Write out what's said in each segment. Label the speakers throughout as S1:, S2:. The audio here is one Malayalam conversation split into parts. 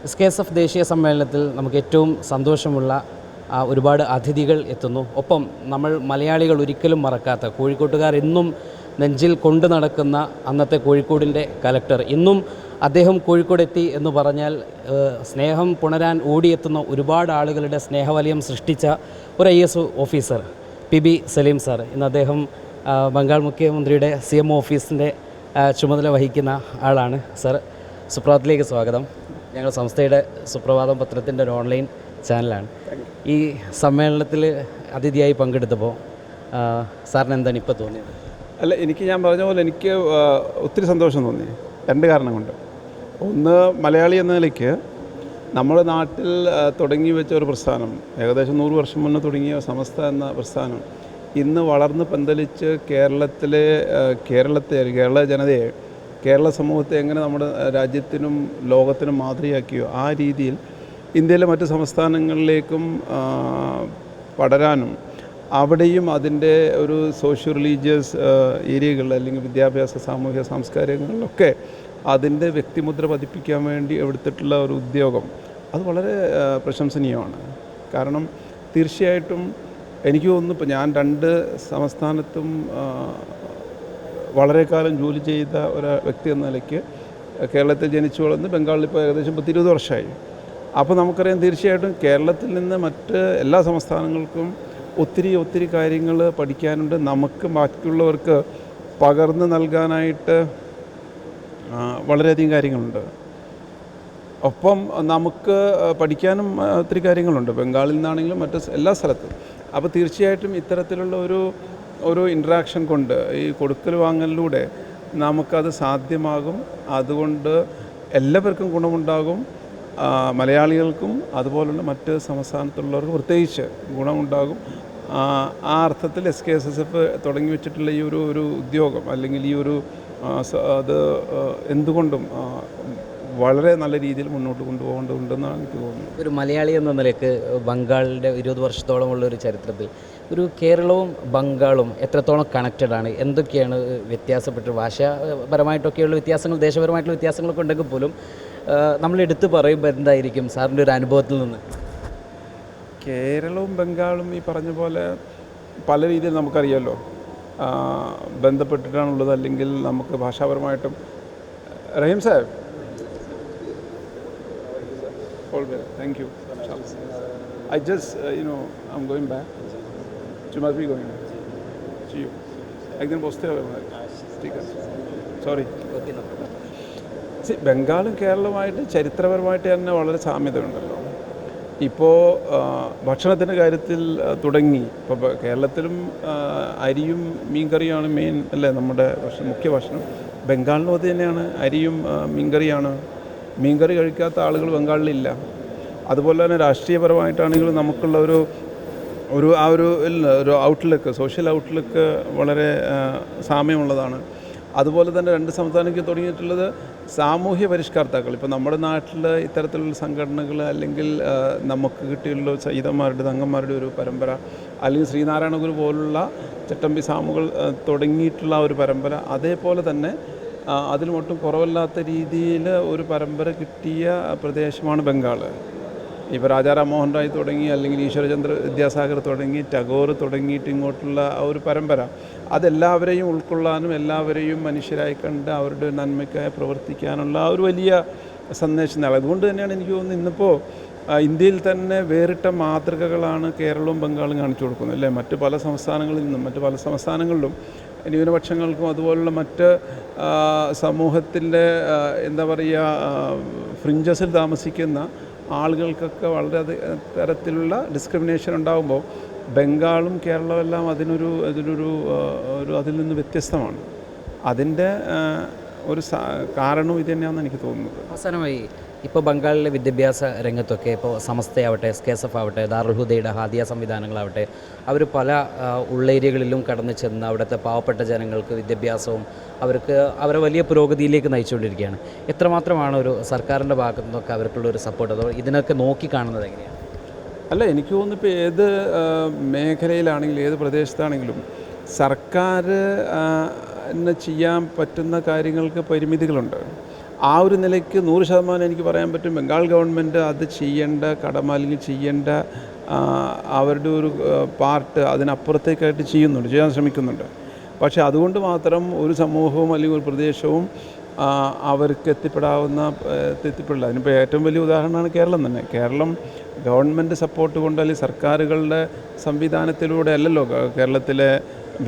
S1: SKSF ദേശീയ സമ്മേളനത്തിൽ നമുക്ക് ഏറ്റവും സന്തോഷമുള്ള ഒരുപാട് അതിഥികൾ എത്തുന്നു. ഒപ്പം നമ്മൾ മലയാളികൾ ഒരിക്കലും മറക്കാത്ത, കോഴിക്കോട്ടുകാർ എന്നും നെഞ്ചിൽ കൊണ്ടു നടക്കുന്ന അന്നത്തെ കോഴിക്കോടിൻ്റെ കലക്ടർ ഇന്നും അദ്ദേഹം കോഴിക്കോടെത്തി എന്ന് പറഞ്ഞാൽ സ്നേഹം പുണരാൻ ഓടിയെത്തുന്ന ഒരുപാട് ആളുകളുടെ സ്നേഹവലയം സൃഷ്ടിച്ച ഒരു IAS officer PB Saleem sir. ഇന്ന് അദ്ദേഹം ബംഗാൾ മുഖ്യമന്ത്രിയുടെ CM ഓഫീസിൻ്റെ ചുമതല വഹിക്കുന്ന ആളാണ്. സാർ, സുപ്രഭാതത്തിലേക്ക് സ്വാഗതം. ഞങ്ങൾ സംസ്ഥയുടെ സുപ്രഭാതം പത്രത്തിൻ്റെ ഒരു ഓൺലൈൻ ചാനലാണ്. ഈ സമ്മേളനത്തിൽ അതിഥിയായി പങ്കെടുത്തപ്പോൾ സാറിന് എന്താണ് ഇപ്പോൾ തോന്നിയത്?
S2: അല്ല, ഞാൻ പറഞ്ഞ പോലെ എനിക്ക് ഒത്തിരി സന്തോഷം തോന്നി. രണ്ട് കാരണം കൊണ്ട്. ഒന്ന്, മലയാളി എന്ന നിലയ്ക്ക് നമ്മുടെ നാട്ടിൽ തുടങ്ങി വെച്ച ഒരു പ്രസ്ഥാനം, ഏകദേശം 100 വർഷം മുന്നേ തുടങ്ങിയ സമസ്ത എന്ന പ്രസ്ഥാനം ഇന്ന് വളർന്ന് പന്തലിച്ച് കേരള ജനതയെ, കേരള സമൂഹത്തെ എങ്ങനെ നമ്മുടെ രാജ്യത്തിനും ലോകത്തിനും മാതൃകയാക്കിയോ ആ രീതിയിൽ ഇന്ത്യയിലെ മറ്റ് സംസ്ഥാനങ്ങളിലേക്കും പടരാനും അവിടെയും അതിൻ്റെ ഒരു സോഷ്യോ റിലീജിയസ് ഏരിയകളിൽ അല്ലെങ്കിൽ വിദ്യാഭ്യാസ, സാമൂഹിക, സാംസ്കാരികങ്ങളിലൊക്കെ അതിൻ്റെ വ്യക്തിമുദ്ര പതിപ്പിക്കാൻ വേണ്ടി എടുത്തിട്ടുള്ള ഒരു ഉദ്യോഗം അത് വളരെ പ്രശംസനീയമാണ്. കാരണം തീർച്ചയായിട്ടും എനിക്ക് തോന്നുന്നു, ഇപ്പോൾ ഞാൻ 2 സംസ്ഥാനത്തും വളരെ കാലം ജോലി ചെയ്ത ഒരു വ്യക്തി എന്ന നിലയ്ക്ക് കേരളത്തിൽ ജനിച്ചു വളർന്ന് ബംഗാളിൽ ഇപ്പോൾ ഏകദേശം 10-20 വർഷമായി. അപ്പോൾ നമുക്കറിയാം, തീർച്ചയായിട്ടും കേരളത്തിൽ നിന്ന് മറ്റ് എല്ലാ സംസ്ഥാനങ്ങൾക്കും ഒത്തിരി കാര്യങ്ങൾ പഠിക്കാനുണ്ട്. നമുക്ക് ബാക്കിയുള്ളവർക്ക് പകർന്നു നൽകാനായിട്ട് വളരെയധികം കാര്യങ്ങളുണ്ട്. ഒപ്പം നമുക്ക് പഠിക്കാനും ഒത്തിരി കാര്യങ്ങളുണ്ട്, ബംഗാളിൽ നിന്നാണെങ്കിലും മറ്റ് എല്ലാ സ്ഥലത്തും. അപ്പോൾ തീർച്ചയായിട്ടും ഇത്തരത്തിലുള്ള ഒരു ഇൻട്രാക്ഷൻ കൊണ്ട്, ഈ കൊടുക്കൽ വാങ്ങലിലൂടെ നമുക്കത് സാധ്യമാകും. അതുകൊണ്ട് എല്ലാവർക്കും ഗുണമുണ്ടാകും. മലയാളികൾക്കും അതുപോലുള്ള മറ്റ് സംസ്ഥാനത്തുള്ളവർക്ക് പ്രത്യേകിച്ച് ഗുണമുണ്ടാകും. ആ അർത്ഥത്തിൽ SKSF തുടങ്ങി വെച്ചിട്ടുള്ള ഈ ഒരു ഉദ്യോഗം, അല്ലെങ്കിൽ അത് എന്തുകൊണ്ടും വളരെ നല്ല രീതിയിൽ മുന്നോട്ട് കൊണ്ടുപോകേണ്ടതുണ്ടെന്നാണ് എനിക്ക് തോന്നുന്നത്.
S1: ഒരു മലയാളി എന്ന നിലയ്ക്ക് ബംഗാളിൻ്റെ 20 വർഷത്തോളമുള്ള ഒരു ചരിത്രത്തിൽ ഒരു കേരളവും ബംഗാളും എത്രത്തോളം കണക്റ്റഡ് ആണ്? എന്തൊക്കെയാണ് വ്യത്യാസപ്പെട്ട്, ഭാഷാപരമായിട്ടൊക്കെയുള്ള വ്യത്യാസങ്ങൾ, ദേശപരമായിട്ടുള്ള വ്യത്യാസങ്ങളൊക്കെ ഉണ്ടെങ്കിൽ പോലും നമ്മൾ എടുത്തു പറയുമ്പോൾ എന്തായിരിക്കും സാറിൻ്റെ ഒരു അനുഭവത്തിൽ നിന്ന്?
S2: കേരളവും ബംഗാളും ഈ പറഞ്ഞ പോലെ പല രീതിയിൽ നമുക്കറിയാമല്ലോ ബന്ധപ്പെട്ടിട്ടാണുള്ളത്. അല്ലെങ്കിൽ നമുക്ക് ഭാഷാപരമായിട്ടും. റഹീം Sahib, thank you. I just I'm going back. You must be going back. See you. একদিন বসতে হবে আমার, ঠিক আছে? സോറി. ബംഗാളും കേരളവുമായിട്ട് ചരിത്രപരമായിട്ട് തന്നെ വളരെ സാമ്യതയുണ്ടല്ലോ. ഇപ്പോൾ ഭക്ഷണത്തിൻ്റെ കാര്യത്തിൽ തുടങ്ങി. ഇപ്പോൾ കേരളത്തിലും അരിയും മീൻകറിയാണ് മെയിൻ അല്ലേ നമ്മുടെ മുഖ്യ ഭക്ഷണം. ബംഗാളിലും അത് തന്നെയാണ്, അരിയും മീൻകറിയാണ്. മീൻകറി കഴിക്കാത്ത ആളുകൾ ബംഗാളിലില്ല. അതുപോലെ തന്നെ രാഷ്ട്രീയപരമായിട്ടാണെങ്കിലും നമുക്കുള്ള ഒരു ഔട്ട്ലുക്ക്, സോഷ്യൽ ഔട്ട്ലുക്ക് വളരെ സാമ്യമുള്ളതാണ്. അതുപോലെ തന്നെ 2 സംസ്ഥാനങ്ങൾക്ക് തുടങ്ങിയിട്ടുള്ളത് സാമൂഹ്യ പരിഷ്കർത്താക്കൾ. ഇപ്പോൾ നമ്മുടെ നാട്ടിൽ ഇത്തരത്തിലുള്ള സംഘടനകൾ, അല്ലെങ്കിൽ നമുക്ക് കിട്ടിയുള്ള സയ്യിദന്മാരുടെ, തങ്ങന്മാരുടെ ഒരു പരമ്പര, അല്ലെങ്കിൽ ശ്രീനാരായണ ഗുരു പോലുള്ള ചട്ടമ്പി സാമുകൾ തുടങ്ങിയിട്ടുള്ള ഒരു പരമ്പര, അതേപോലെ തന്നെ അതിലും ഒട്ടും കുറവല്ലാത്ത രീതിയിൽ ഒരു പരമ്പര കിട്ടിയ പ്രദേശമാണ് ബംഗാൾ. ഇപ്പോൾ രാജാ രാംമോഹൻ റായ് തുടങ്ങി, അല്ലെങ്കിൽ ഈശ്വരചന്ദ്ര വിദ്യാസാഗർ തുടങ്ങി, ടാഗോർ തുടങ്ങിയിട്ട് ഇങ്ങോട്ടുള്ള ആ ഒരു പരമ്പര, അതെല്ലാവരെയും ഉൾക്കൊള്ളാനും എല്ലാവരെയും മനുഷ്യരായി കണ്ട് അവരുടെ നന്മയ്ക്കായി പ്രവർത്തിക്കാനുള്ള ആ ഒരു വലിയ സന്ദേശം നൽകും. അതുകൊണ്ട് തന്നെയാണ് എനിക്ക് തോന്നുന്നത് ഇന്നിപ്പോൾ ഇന്ത്യയിൽ തന്നെ വേറിട്ട മാതൃകകളാണ് കേരളവും ബംഗാളും കാണിച്ചു കൊടുക്കുന്നത്, അല്ലേ? മറ്റ് പല സംസ്ഥാനങ്ങളിലും ന്യൂനപക്ഷങ്ങൾക്കും അതുപോലുള്ള മറ്റ് സമൂഹത്തിൻ്റെ എന്താ പറയുക, ഫ്രിഞ്ചസിൽ താമസിക്കുന്ന ആളുകൾക്കൊക്കെ വളരെ തരത്തിലുള്ള ഡിസ്ക്രിമിനേഷൻ ഉണ്ടാകുമ്പോൾ ബംഗാളും കേരളവും എല്ലാം അതിൽ നിന്ന് വ്യത്യസ്തമാണ്. അതിൻ്റെ ഒരു കാരണവും ഇത് തന്നെയാണെന്ന് എനിക്ക് തോന്നുന്നത്.
S1: അവസാനമായി, ഇപ്പോൾ ബംഗാളിലെ വിദ്യാഭ്യാസ രംഗത്തൊക്കെ, ഇപ്പോൾ സമസ്തയാവട്ടെ, SKSF ആവട്ടെ, ദാറുൽ ഹുദയുടെ ഹാദിയ സംവിധാനങ്ങളാവട്ടെ, അവർ പല ഉള്ളേരിയകളിലും കടന്നു ചെന്ന് അവിടുത്തെ പാവപ്പെട്ട ജനങ്ങൾക്ക് വിദ്യാഭ്യാസവും അവരെ വലിയ പുരോഗതിയിലേക്ക് നയിച്ചുകൊണ്ടിരിക്കുകയാണ്. എത്രമാത്രമാണ് ഒരു സർക്കാരിൻ്റെ ഭാഗത്തു നിന്നൊക്കെ അവർക്കുള്ള ഒരു സപ്പോർട്ട്, അതോ ഇതിനൊക്കെ നോക്കിക്കാണുന്നത് എങ്ങനെയാണ്?
S2: അല്ല, എനിക്ക് തോന്നുന്നു ഇപ്പോൾ ഏത് മേഖലയിലാണെങ്കിലും ഏത് പ്രദേശത്താണെങ്കിലും സർക്കാർ ചെയ്യാൻ പറ്റുന്ന കാര്യങ്ങൾക്ക് പരിമിതികളുണ്ട്. ആ ഒരു നിലയ്ക്ക് 100% എനിക്ക് പറയാൻ പറ്റും ബംഗാൾ ഗവൺമെൻറ് അത് ചെയ്യേണ്ട കടമ അല്ലെങ്കിൽ ചെയ്യേണ്ട അവരുടെ ഒരു പാർട്ട് അതിനപ്പുറത്തേക്കായിട്ട് ചെയ്യാൻ ശ്രമിക്കുന്നുണ്ട്. പക്ഷേ അതുകൊണ്ട് മാത്രം ഒരു സമൂഹവും അല്ലെങ്കിൽ ഒരു പ്രദേശവും അവർക്ക് എത്തിപ്പെടില്ല. അതിനിപ്പോൾ ഏറ്റവും വലിയ ഉദാഹരണമാണ് കേരളം തന്നെ. കേരളം ഗവൺമെൻറ് സപ്പോർട്ട് കൊണ്ട് അല്ലെങ്കിൽ സർക്കാരുകളുടെ സംവിധാനത്തിലൂടെ അല്ലല്ലോ കേരളത്തിലെ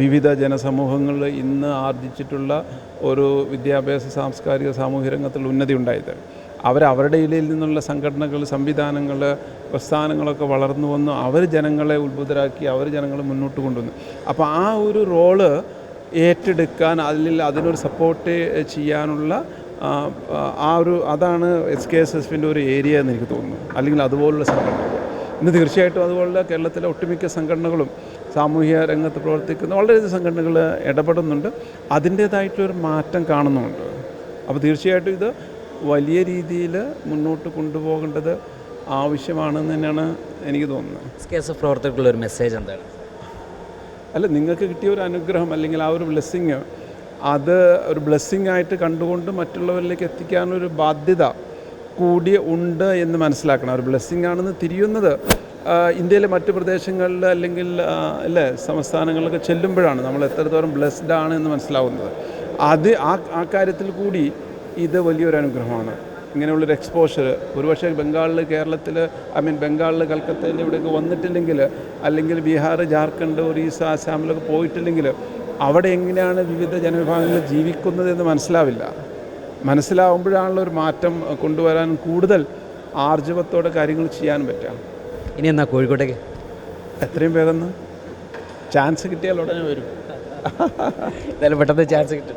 S2: വിവിധ ജനസമൂഹങ്ങൾ ഇന്ന് ആർജിച്ചിട്ടുള്ള ഒരു വിദ്യാഭ്യാസ, സാംസ്കാരിക, സാമൂഹ്യ രംഗത്തുള്ള ഉന്നതി ഉണ്ടായത്. അവരുടെ ഇടയിൽ നിന്നുള്ള സംഘടനകൾ, സംവിധാനങ്ങൾ, പ്രസ്ഥാനങ്ങളൊക്കെ വളർന്നു വന്നു. അവർ ജനങ്ങളെ ഉത്ബുദ്ധരാക്കി, അവർ ജനങ്ങളെ മുന്നോട്ട് കൊണ്ടുവന്നു. അപ്പോൾ ആ ഒരു റോള് ഏറ്റെടുക്കാൻ അതിനൊരു സപ്പോർട്ട് ചെയ്യാനുള്ള അതാണ് SKSSFിൻ്റെ ഒരു ഏരിയ എന്ന് എനിക്ക് തോന്നുന്നു. അല്ലെങ്കിൽ അതുപോലുള്ള സംഘടനകൾ ഇന്ന് തീർച്ചയായിട്ടും അതുപോലുള്ള കേരളത്തിലെ ഒട്ടുമിക്ക സംഘടനകളും സാമൂഹ്യ രംഗത്ത് പ്രവർത്തിക്കുന്ന വളരെയധികം സംഘടനകൾ ഇടപെടുന്നുണ്ട്. അതിൻ്റേതായിട്ടൊരു മാറ്റം കാണുന്നുമുണ്ട്. അപ്പോൾ തീർച്ചയായിട്ടും ഇത് വലിയ രീതിയിൽ മുന്നോട്ട് കൊണ്ടുപോകേണ്ടത് ആവശ്യമാണെന്ന് തന്നെയാണ് എനിക്ക് തോന്നുന്നത്.
S1: SKSF പ്രവർത്തകർക്കുള്ള ഒരു മെസ്സേജ് എന്താണ്?
S2: അല്ല, നിങ്ങൾക്ക് കിട്ടിയ ഒരു അനുഗ്രഹം അല്ലെങ്കിൽ ആ ഒരു ബ്ലെസ്സിങ്, അത് ഒരു ബ്ലെസ്സിങ് ആയിട്ട് കണ്ടുകൊണ്ട് മറ്റുള്ളവരിലേക്ക് എത്തിക്കാനൊരു ബാധ്യത കൂടി ഉണ്ട് എന്ന് മനസ്സിലാക്കണം. ഒരു ബ്ലെസ്സിങ് ആണെന്ന് തിരിയുന്നത് ഇന്ത്യയിലെ മറ്റ് പ്രദേശങ്ങളിൽ അല്ലെങ്കിൽ സംസ്ഥാനങ്ങളിലൊക്കെ ചെല്ലുമ്പോഴാണ് നമ്മൾ എത്രത്തോളം ബ്ലെസ്ഡ് ആണ് എന്ന് മനസ്സിലാവുന്നത്. ആ കാര്യത്തിൽ കൂടി ഇത് വലിയൊരു അനുഗ്രഹമാണ്. ഇങ്ങനെയുള്ളൊരു എക്സ്പോഷർ ഒരുപക്ഷെ ബംഗാളിൽ കൽക്കത്തയിൽ ഇവിടെയൊക്കെ വന്നിട്ടില്ലെങ്കിൽ, അല്ലെങ്കിൽ ബീഹാർ, ജാർഖണ്ഡ്, ഒറീസ, ആസാമിലൊക്കെ പോയിട്ടില്ലെങ്കിൽ അവിടെ എങ്ങനെയാണ് വിവിധ ജനവിഭാഗങ്ങൾ ജീവിക്കുന്നതെന്ന് മനസ്സിലാവുമ്പോഴാണല്ലോ ഒരു മാറ്റം കൊണ്ടുവരാൻ കൂടുതൽ ആർജവത്തോടെ കാര്യങ്ങൾ ചെയ്യാൻ പറ്റുക.
S1: ഇനി എന്നാ കോഴിക്കോട്ടേക്ക്?
S2: എത്രയും വേഗം ചാൻസ് കിട്ടിയാൽ ഉടനെ വരും.
S1: എന്തായാലും പെട്ടെന്ന് ചാൻസ് കിട്ടും.